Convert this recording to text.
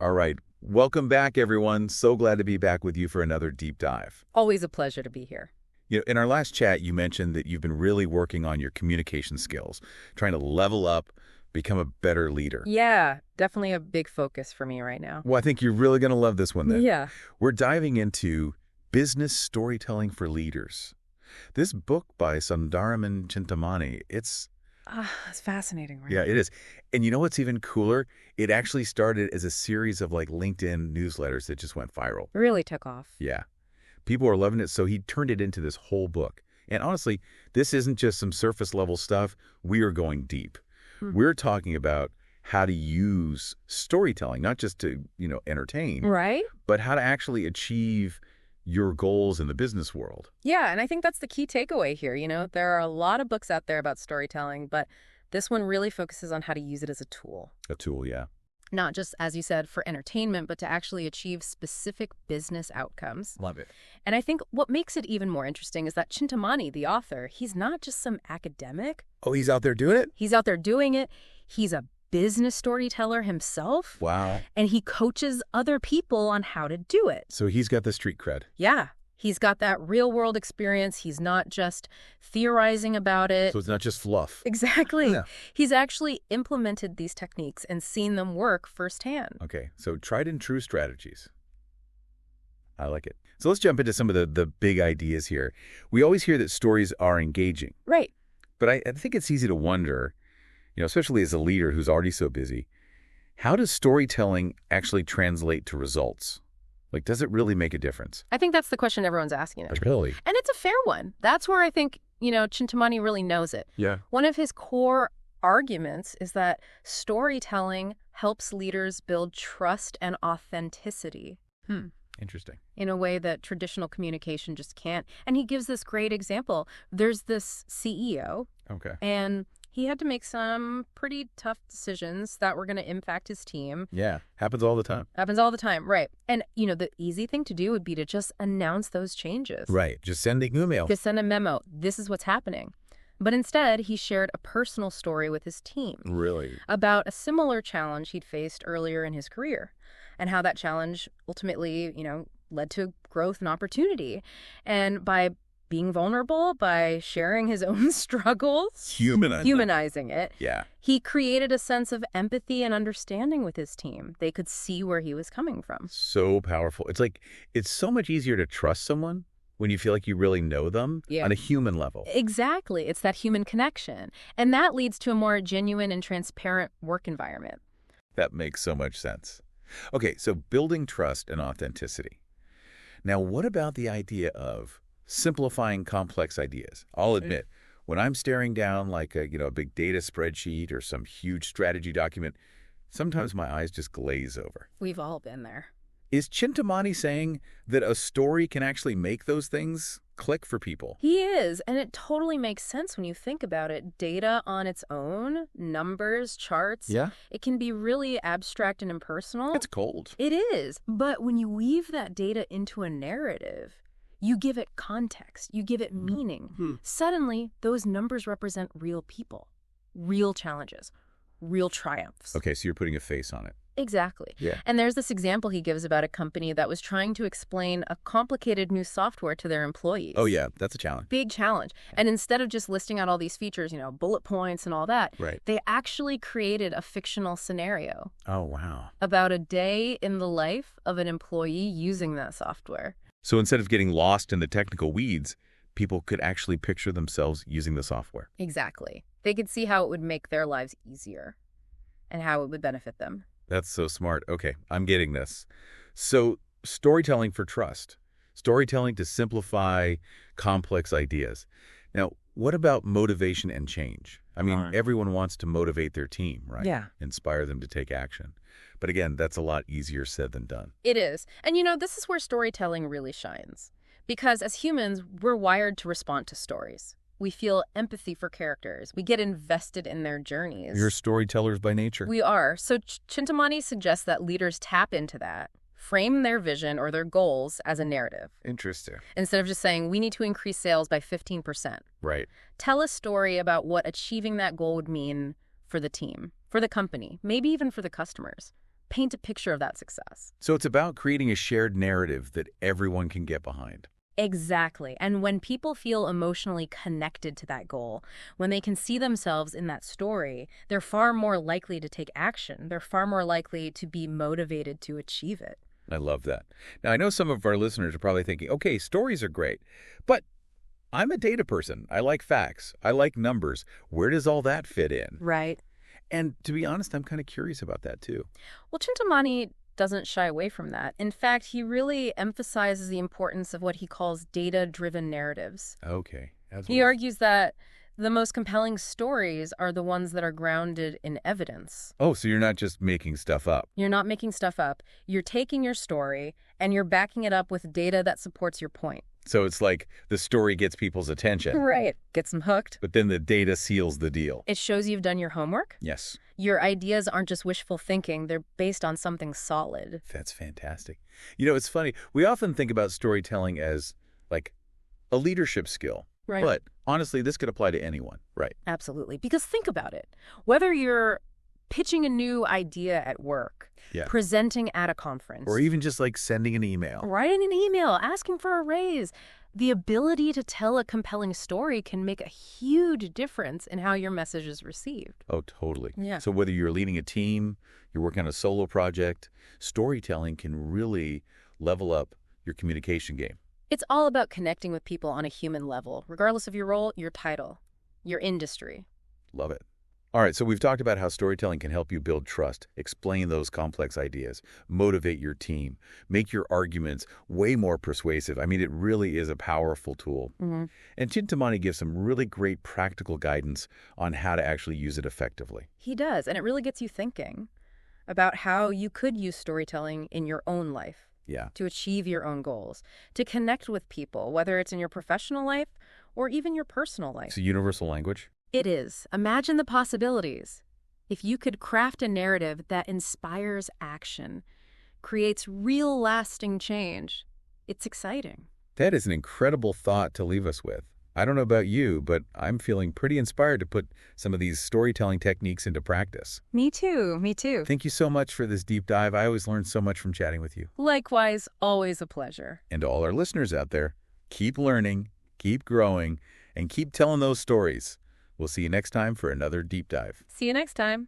All right. Welcome back, everyone. So glad to be back with you for another deep dive. Always a pleasure to be here. In our last chat, you mentioned that you've been really working on your communication skills, trying to level up, become a better leader. Yeah, definitely a big focus for me right now. Well, I think you're really going to love this one then. Yeah. We're diving into business storytelling for leaders. This book by Sundaraman Chintamani, it's Fascinating, right? yeah, it is. And you know what's even cooler? It actually started as a series of like LinkedIn newsletters that just went viral. Really took off. Yeah. People are loving it, so he turned it into this whole book. And honestly, this isn't just some surface level stuff. We are going deep. We're talking about how to use storytelling, not just to, entertain, Right? but how to actually achieve your goals in the business world. Yeah, and I think that's the key takeaway here. There are a lot of books out there about storytelling, but this one really focuses on how to use it as a tool. A tool, yeah. Not just, as you said, for entertainment, but to actually achieve specific business outcomes. Love it. And I think what makes it even more interesting is that Chintamani, the author, he's not just some academic. Oh, he's out there doing it? He's out there doing it. He's a business storyteller himself. Wow. And he coaches other people on how to do it. So he's got the street cred. Yeah. He's got that real world experience. He's not just theorizing about it. So it's not just fluff. Exactly. Yeah. He's actually implemented these techniques and seen them work firsthand. Okay, so tried and true strategies. I like it. So let's jump into some of the big ideas here. We always hear that stories are engaging, Right. but I think it's easy to wonder, especially as a leader who's already so busy, how does storytelling actually translate to results? Like, does it really make a difference? I think that's the question everyone's asking. Really? And it's a fair one. That's where I think, Chintamani really knows it. Yeah. One of his core arguments is that storytelling helps leaders build trust and authenticity. Interesting. In a way that traditional communication just can't. And he gives this great example. There's this CEO, Okay. and he had to make some pretty tough decisions that were going to impact his team. Yeah, happens all the time. Happens all the time, right. And, the easy thing to do would be to just announce those changes. Right, just sending email. Just send a memo. This is what's happening. But instead, he shared a personal story with his team Really? about a similar challenge he'd faced earlier in his career and how that challenge ultimately, led to growth and opportunity. And by being vulnerable, by sharing his own struggles, humanizing it, Yeah. he created a sense of empathy and understanding with his team. They could see where he was coming from. So powerful. It's so much easier to trust someone when you feel like you really know them on a human level. Exactly. It's that human connection. And that leads to a more genuine and transparent work environment. That makes so much sense. Okay, so building trust and authenticity. Now, what about the idea of simplifying complex ideas? I'll admit, when I'm staring down like a big data spreadsheet or some huge strategy document, sometimes my eyes just glaze over. We've all been there. Is Chintamani saying that a story can actually make those things click for people? He is, and it totally makes sense when you think about it. Data on its own, numbers, charts, Yeah. it can be really abstract and impersonal. It's cold. It is. But when you weave that data into a narrative, you give it context, you give it meaning. Suddenly, those numbers represent real people, real challenges, real triumphs. Okay, so you're putting a face on it. Exactly. Yeah. And there's this example he gives about a company that was trying to explain a complicated new software to their employees. Oh, yeah, that's a challenge. Big challenge. And instead of just listing out all these features, bullet points and all that, Right. they actually created a fictional scenario Oh, wow. about a day in the life of an employee using that software. So instead of getting lost in the technical weeds, people could actually picture themselves using the software. Exactly. They could see how it would make their lives easier and how it would benefit them. That's so smart. Okay, I'm getting this. So storytelling for trust, storytelling to simplify complex ideas. Now, what about motivation and change? I mean, everyone wants to motivate their team, right? Yeah. Inspire them to take action. But again, that's a lot easier said than done. It is. And this is where storytelling really shines. Because as humans, we're wired to respond to stories. We feel empathy for characters. We get invested in their journeys. You're storytellers by nature. We are. So Chintamani suggests that leaders tap into that, frame their vision or their goals as a narrative. Interesting. Instead of just saying, we need to increase sales by 15%. Right. Tell a story about what achieving that goal would mean for the team, for the company, maybe even for the customers. paint a picture of that success. So it's about creating a shared narrative that everyone can get behind. Exactly. And when people feel emotionally connected to that goal, when they can see themselves in that story, they're far more likely to take action. They're far more likely to be motivated to achieve it. I love that. Now, I know some of our listeners are probably thinking, okay, stories are great, but I'm a data person. I like facts. I like numbers. Where does all that fit in? Right. And to be honest, I'm kind of curious about that too. Well, Chintamani doesn't shy away from that. In fact, he really emphasizes the importance of what he calls data-driven narratives. Okay. He argues that the most compelling stories are the ones that are grounded in evidence. Oh, so you're not just making stuff up. You're not making stuff up. You're taking your story and you're backing it up with data that supports your point. So it's like the story gets people's attention. Right. Gets them hooked. But then the data seals the deal. It shows you've done your homework. Yes. Your ideas aren't just wishful thinking. They're based on something solid. That's fantastic. You know, it's funny. We often think about storytelling as like a leadership skill. Right. But honestly, this could apply to anyone, right? Absolutely. Because think about it. Whether you're pitching a new idea at work, Yeah. presenting at a conference, Or even just like sending an email. writing an email, asking for a raise, the ability to tell a compelling story can make a huge difference in how your message is received. Oh, totally. Yeah. So whether you're leading a team, you're working on a solo project, storytelling can really level up your communication game. It's all about connecting with people on a human level, regardless of your role, your title, your industry. Love it. All right, so we've talked about how storytelling can help you build trust, explain those complex ideas, motivate your team, make your arguments way more persuasive. I mean, it really is a powerful tool. Mm-hmm. And Chintamani gives some really great practical guidance on how to actually use it effectively. He does, and it really gets you thinking about how you could use storytelling in your own life Yeah. to achieve your own goals, to connect with people, whether it's in your professional life or even your personal life. It's a universal language. It is. Imagine the possibilities. If you could craft a narrative that inspires action, creates real lasting change, it's exciting. That is an incredible thought to leave us with. I don't know about you, but I'm feeling pretty inspired to put some of these storytelling techniques into practice. Me too. Me too. Thank you so much for this deep dive. I always learn so much from chatting with you. Likewise, always a pleasure. And to all our listeners out there, keep learning, keep growing, and keep telling those stories. We'll see you next time for another deep dive. See you next time.